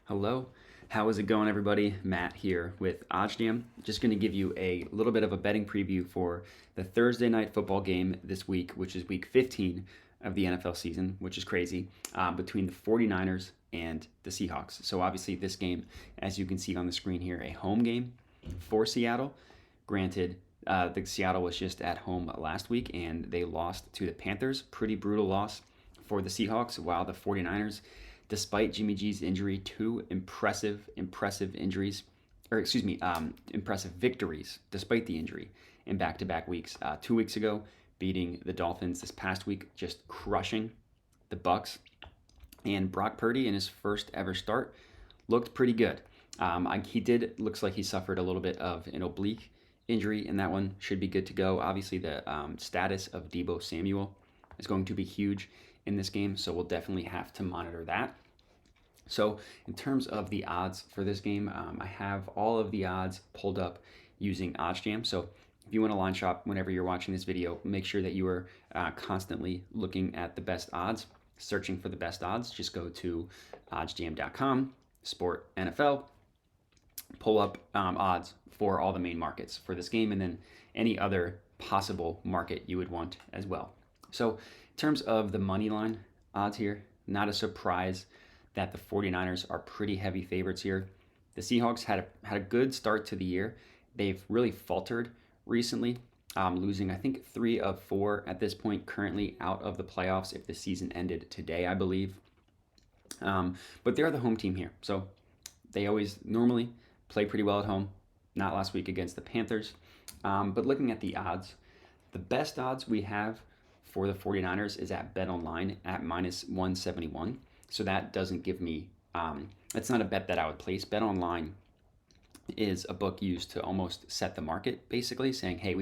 Hello, how is it going, everybody? Matt here with OddsJam. Just going to give you a little bit of a betting preview for the Thursday night football game this week, which is week 15 of the NFL season, which is crazy, between the 49ers and the Seahawks. So, obviously, this game, as you can see on the screen here, a home game for Seattle. Granted, the Seattle was just at home last week and they lost to the Panthers. Pretty brutal loss for the Seahawks, while the 49ers, despite Jimmy G's injury, two impressive injuries, impressive victories despite the injury in back-to-back weeks. 2 weeks ago, beating the Dolphins. This past week, just crushing the Bucks. And Brock Purdy, in his first ever start, looked pretty good. Looks like he suffered a little bit of an oblique injury, and that one should be good to go. Obviously, the status of Deebo Samuel is going to be huge in this game, so we'll definitely have to monitor that. So in terms of the odds for this game, I have all of the odds pulled up using OddsJam. So if you want to line shop whenever you're watching this video, make sure that you are constantly looking at the best odds, searching for the best odds. Just go to oddsjam.com, sport NFL, pull up odds for all the main markets for this game, and then any other possible market you would want as well. So in terms of the money line odds here, not a surprise that the 49ers are pretty heavy favorites here. The Seahawks had a good start to the year. They've really faltered recently, losing, I think, 3 of 4 at this point, currently out of the playoffs if the season ended today, I believe. But they're the home team here, so they always normally play pretty well at home. Not last week against the Panthers. But looking at the odds, the best odds we have for the 49ers is at BetOnline at minus 171. So that doesn't give me, that's not a bet that I would place. BetOnline is a book used to almost set the market, basically saying, hey,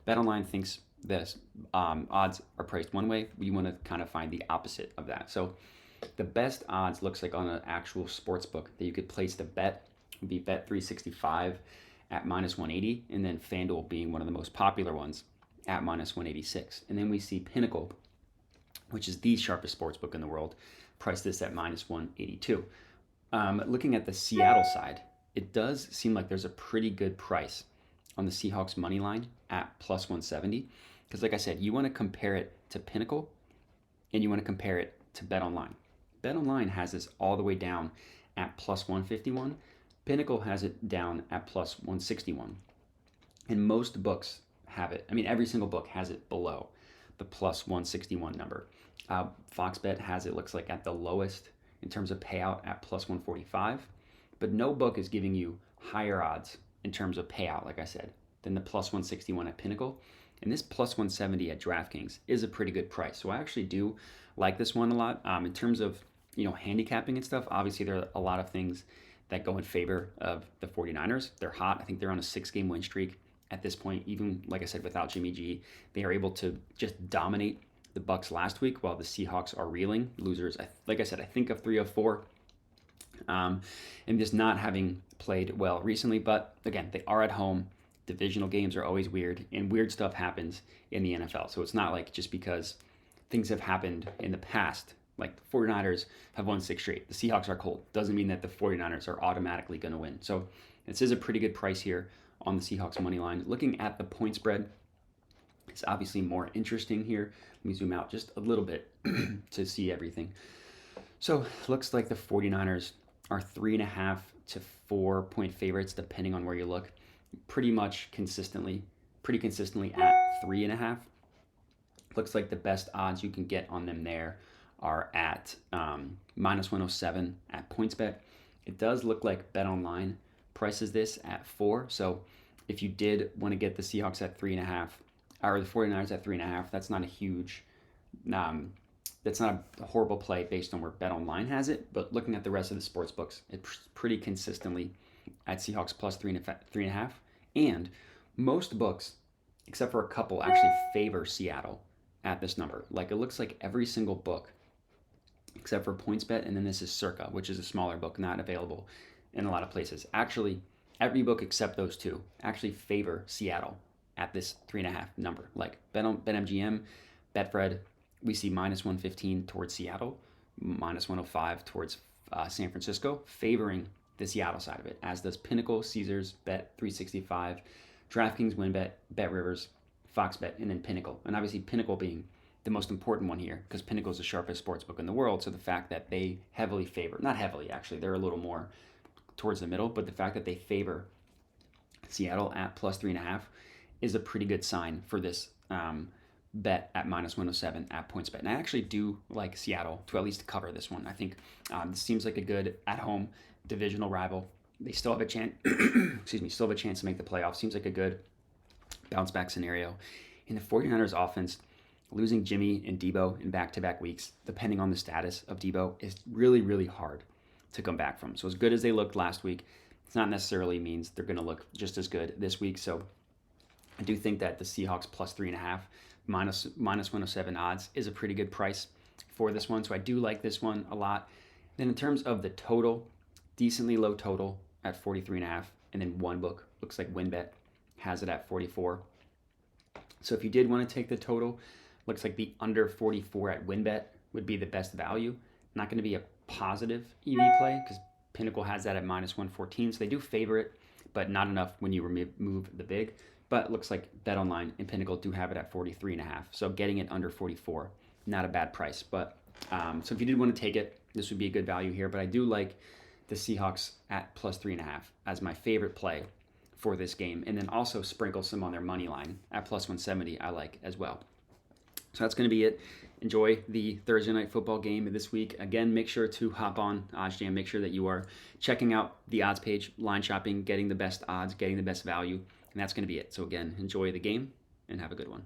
BetOnline thinks this odds are priced one way. We want to kind of find the opposite of that. So the best odds looks like on an actual sports book that you could place the bet would be Bet365 at minus 180, and then FanDuel being one of the most popular ones at minus 186. And then we see Pinnacle, which is the sharpest sports book in the world, price this at minus 182. Looking at the Seattle side, it does seem like there's a pretty good price on the Seahawks money line at plus 170. Because like I said, you want to compare it to Pinnacle and you want to compare it to BetOnline. BetOnline has this all the way down at plus 151. Pinnacle has it down at plus 161. And most books have it. I mean, every single book has it below the plus 161 number. Fox Bet has it, looks like, at the lowest in terms of payout at plus 145. But no book is giving you higher odds in terms of payout, like I said, than the plus 161 at Pinnacle. And this plus 170 at DraftKings is a pretty good price. So I actually do like this one a lot. In terms of, handicapping and stuff, obviously there are a lot of things that go in favor of the 49ers. They're hot. I think they're on a 6-game win streak at this point. Even, like I said, without Jimmy G, they are able to just dominate the Bucks last week while the Seahawks are reeling. Losers, like I said, I think of 3 of 4. And just not having played well recently. But again, they are at home. Divisional games are always weird, and weird stuff happens in the NFL. So it's not like just because things have happened in the past, like the 49ers have won 6 straight, the Seahawks are cold. Doesn't mean that the 49ers are automatically going to win. So this is a pretty good price here on the Seahawks money line. Looking at the point spread, it's obviously more interesting here. Let me zoom out just a little bit to see everything. So looks like the 49ers are 3.5 to 4 point favorites, depending on where you look. Pretty consistently at 3.5. Looks like the best odds you can get on them there are at minus 107 at PointsBet. It does look like BetOnline prices this at 4. So if you did want to get the Seahawks at 3.5 or the 49ers at 3.5, that's not a huge, that's not a horrible play based on where BetOnline has it. But looking at the rest of the sports books, it's pretty consistently at Seahawks plus 3.5. And most books, except for a couple, actually favor Seattle at this number. Like, it looks like every single book, except for PointsBet, and then this is Circa, which is a smaller book, not available in a lot of places. Actually, every book except those two actually favor Seattle at this 3.5 number. Like BetMGM, Betfred, we see minus 115 towards Seattle, minus 105 towards San Francisco, favoring the Seattle side of it, as does Pinnacle, Caesars, Bet365, DraftKings, WinBet, BetRivers, FoxBet, and then Pinnacle. And obviously Pinnacle being the most important one here, because Pinnacle is the sharpest sportsbook in the world. So the fact that they heavily favor, not heavily actually, they're a little more towards the middle, but the fact that they favor Seattle at +3.5 is a pretty good sign for this bet at -107 at PointsBet. And I actually do like Seattle to at least cover this one. I think this seems like a good at-home divisional rival. They still have a chance, still have a chance to make the playoffs. Seems like a good bounce back scenario. In the 49ers offense, losing Jimmy and Debo in back-to-back weeks, depending on the status of Debo, is really, really hard to come back from. So as good as they looked last week, it's not necessarily means they're going to look just as good this week. So I do think that the Seahawks +3.5 -107 odds is a pretty good price for this one. So I do like this one a lot. Then in terms of the total, decently low total at 43.5, and then one book looks like WinBet has it at 44. So if you did want to take the total, looks like the under 44 at WinBet would be the best value. Not going to be a positive EV play because Pinnacle has that at -114, so they do favor it, but not enough when you remove the big. But it looks like BetOnline and Pinnacle do have it at 43.5, so getting it under 44, not a bad price. But so if you did want to take it, this would be a good value here. But I do like the Seahawks at +3.5 as my favorite play for this game, and then also sprinkle some on their money line at +170 I like as well. So that's going to be it. Enjoy the Thursday night football game this week. Again, make sure to hop on OddsJam. Make sure that you are checking out the odds page, line shopping, getting the best odds, getting the best value, and that's going to be it. So again, enjoy the game and have a good one.